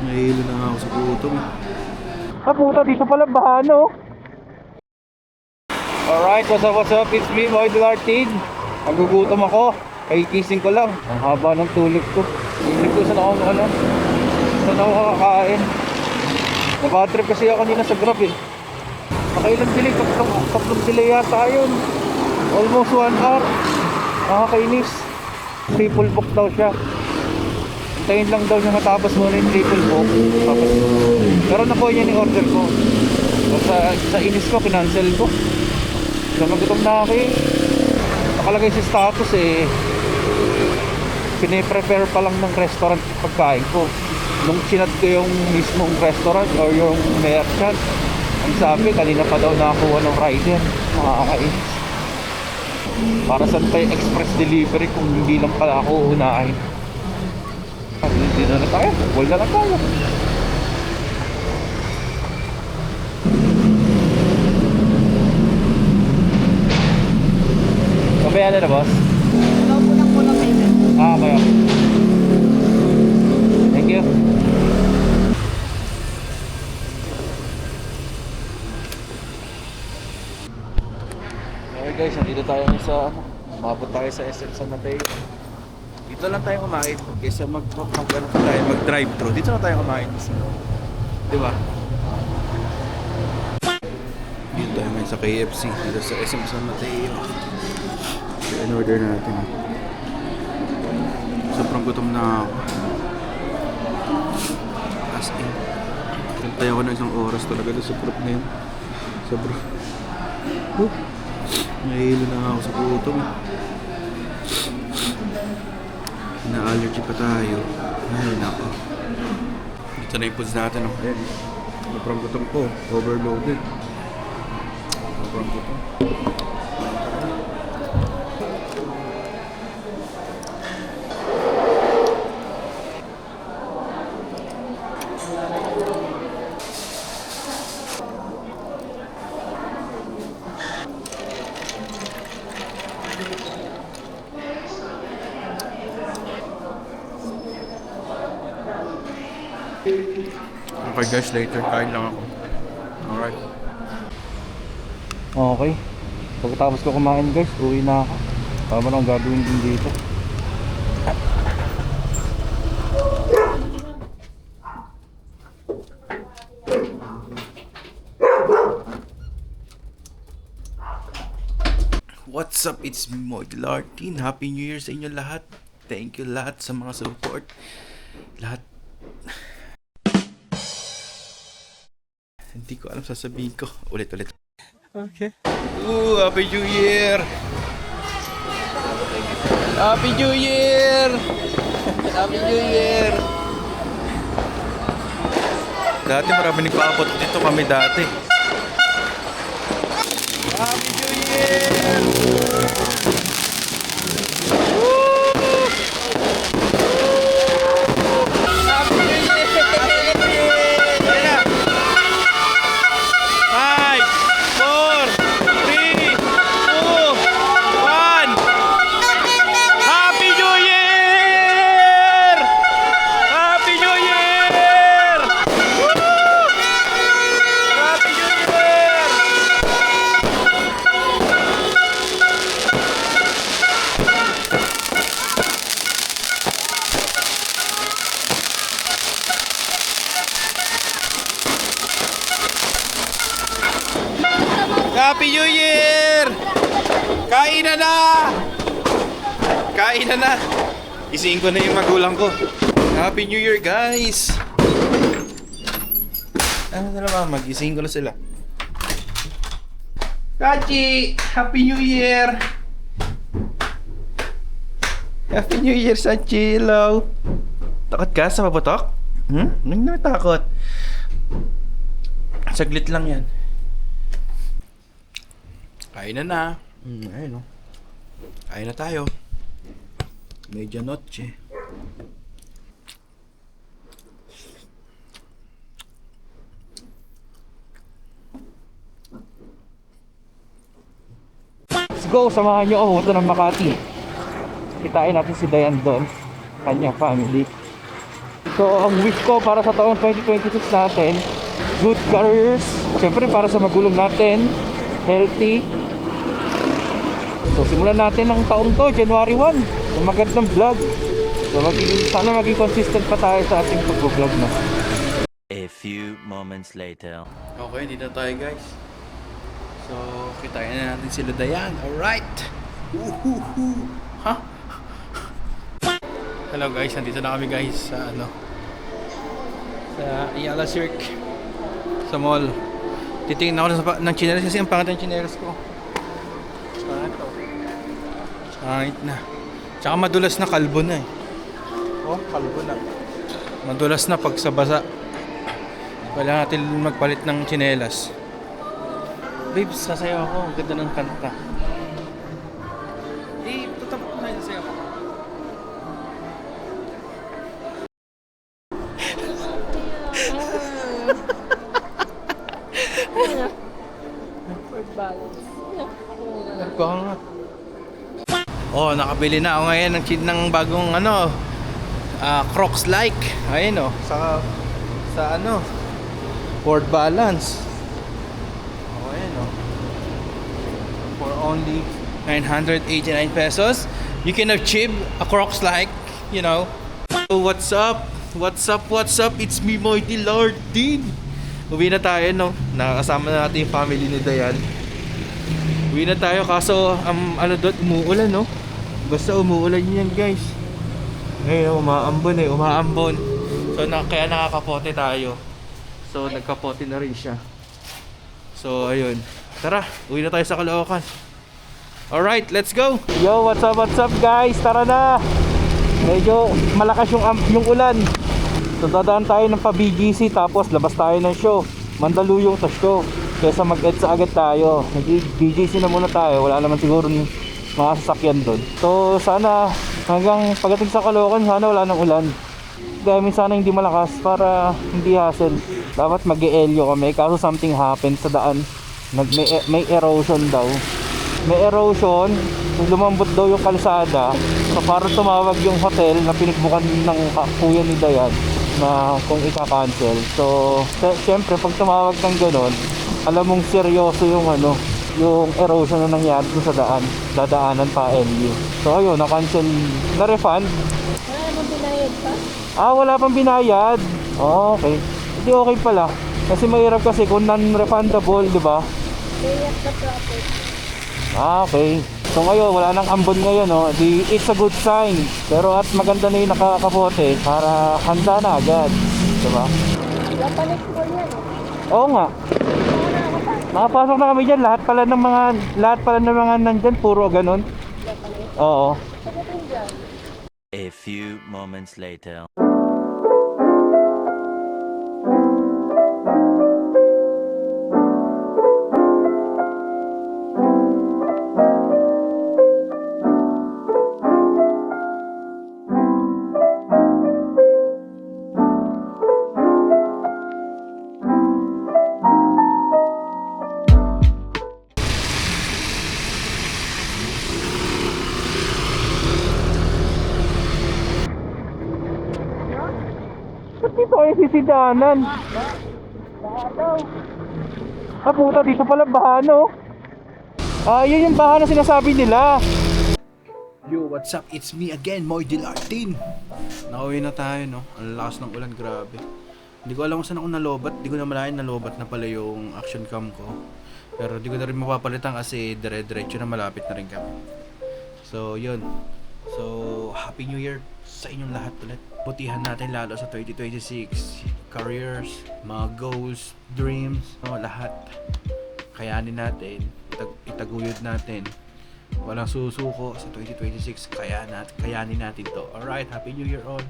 Nahihilo na ako sa gutom. Puta, dito pala bahano. Alright, what's up? It's me, Boy Dulartin. Nagugutom ako. Kakikising ko lang. Ang haba ng tulog ko. Hindi ko saan ako kakakain. Nabad trip kasi ako kanina sa Grab eh. Nakailang delay, tatlong delay yata yun. Almost 1 hour. Nakakainis. Triple book daw siya. Hintayin lang daw niya matapos muna yung triple book. Tapos, pero nakuha niya yung order ko. Sa inis ko, kinancel ko. Nagutom na ako eh. Nakalagay sa status eh. Piniprepare pa lang ng restaurant pagkain ko. Nung chinat ko yung mismong restaurant or yung merchant, ang sabi, kanina pa daw nakakuha ng rider. Makakainis. Para saan pa yung express delivery kung hindi lang pala ako uunahin. Hindi na tayo. Wala na tayo. Kabayan na boss? Ikaw po lang po na payment. Okay. Thank you. Okay guys, nandito tayo sa umabot tayo sa SM San Mateo. Dito lang tayo kumain kaysa mag-drive-thru. Dito lang tayo kumain. Di ba? Dito tayo ngayon sa KFC. Dito sa SM San Mateo. In-order natin. Sobrang gutom na ako. As in. Kantay ako ng 1 oras talaga doon sa prop na yun. Sobrang... Nahihilo na ako sa gutom. Na-allergy pa tayo. Ay, nako. Dito na yung foods natin. Oh. Ayan. Sobrang gutom ko. Overloaded. Sobrang gutom. Okay guys, later kain lang ako. Alright. Okay. Pagkatapos ko kumain guys, uwi na ako. Tama na ang gagawin din dito. What's up? It's me, Moy Dulartin. Happy New Year sa inyo lahat. Thank you lahat sa mga support. Lahat. Hindi ko alam sasabihin ko. Ulit. Okay. Happy New Year! Happy New Year! Happy New Year! Dati marami nagpaabot dito kami dati. Happy New Year! Happy New Year! Kain na na! Kain na na! Isiin ko na yung magulang ko. Happy New Year, guys! Ano na naman, mag-ising ko na sila. Kachi! Happy New Year! Happy New Year, Sachi! Hello! Takot ka sa paputok? Hindi na takot. Saglit lang yan. Kain na na. Ayun o. Kain na tayo. Medianoche. Let's go, samahan nyo ako punta ng Makati. Kitain natin si Dayan doon. Kanya family. So, ang wish ko para sa taong 2026 natin, good careers. Siyempre, para sa magulang natin, healthy. So, simulan natin ang taong to, January 1. Ang magandang vlog. So, sana maging consistent pa tayo sa ating pag-vlog na. A few moments later. Okay, dito tayo guys. So, kitain na natin sila Dayan. Alright! Woohoo! Ha? Hello guys, nandito na kami guys sa sa Ayala Cirque sa mall. Titingin ako ng chinelas kasi ang pangat ng chinelas ko. Pangit na. Tsaka madulas na, kalbo na eh. Oh, kalbo na. Madulas na pag sa basa. Wala natin magpalit ng chinelas. Babes, sasayaw ako. Ang ganda ng kanta. Eh, tutapos ko na yung sasayaw ako. Word balance. Nagkakangat. Oh, nakabili na ako ngayon ng bagong Crocs like. Ayun oh, sa Word balance. Oh, ayun oh. For only 989 pesos, you can achieve a Crocs like, you know. So, what's up? What's up? It's me, Moity Lardin. Uwi na tayo, no? Nakakasama na natin yung family ni Dayan. Uwi na tayo kaso doon umuulan, no? Basta umuulan yan, guys. Ngayon umaambon. So kaya nakakapote tayo. So nagkapote na rin siya. So ayun. Tara, uwi na tayo sa Caloocan. Alright, let's go. Yo, what's up guys? Tara na. Medyo malakas yung ulan. So dadaan tayo ng pa-BGC tapos labas tayo ng show. Mandaluyong sa show. Kesa mag-EDSA agad tayo. Nag-BGC na muna tayo. Wala naman siguro mga sasakyan doon. So sana hanggang pagdating sa Caloocan sana wala nang ulan. Dahil sana hindi malakas para hindi hassle. Dapat mag-e-elyo kami kaso something happened sa daan. May erosion daw. May erosion, lumambot daw yung kalsada. So para tumawag yung hotel na pinagbukan ng kuya ni Dayan na kung ika-cancel. So syempre pag tumawag ng ganon, alam mong seryoso yung yung erosion na nangyari sa daan, dadaanan pa LU. So ayun, na-cancel, na-refund. Wala namang binayad pa? Wala pang binayad. Okay. Hindi okay pala. Kasi mahirap kasi kung non-refundable, di ba? Pay at the profit. Okay. So ngayon, wala nang ambon ngayon, no? It's a good sign. Pero at maganda na yung nakakapote para handa na agad. Di ba? Japanese school yan, Oo nga. Nakapasok na kami dyan. Lahat pala ng mga nandyan, puro ganun. Japanese. Oo. Sagutin dyan. A few moments later. Ba't dito kayo sisidanan? Puta, dito pala baha, no? Yun yung baha na sinasabi nila. Yo, what's up? It's me again, Moy Dilartin. Nakauwi na tayo, no? Ang lakas ng ulan, grabe. Hindi ko alam kung saan ako nalobat. Hindi ko na malayan nalobat na pala yung action cam ko. Pero hindi ko na rin mapapalitan kasi dire-diretso na malapit na rin kami. So, yun. So, Happy New Year sa inyong lahat ulit. Putihan natin lalo sa 2026. Careers, mga goals, dreams, no, lahat. Kayanin natin, itaguyod natin. Walang susuko sa 2026. Kayanin natin to. Alright, Happy New Year all.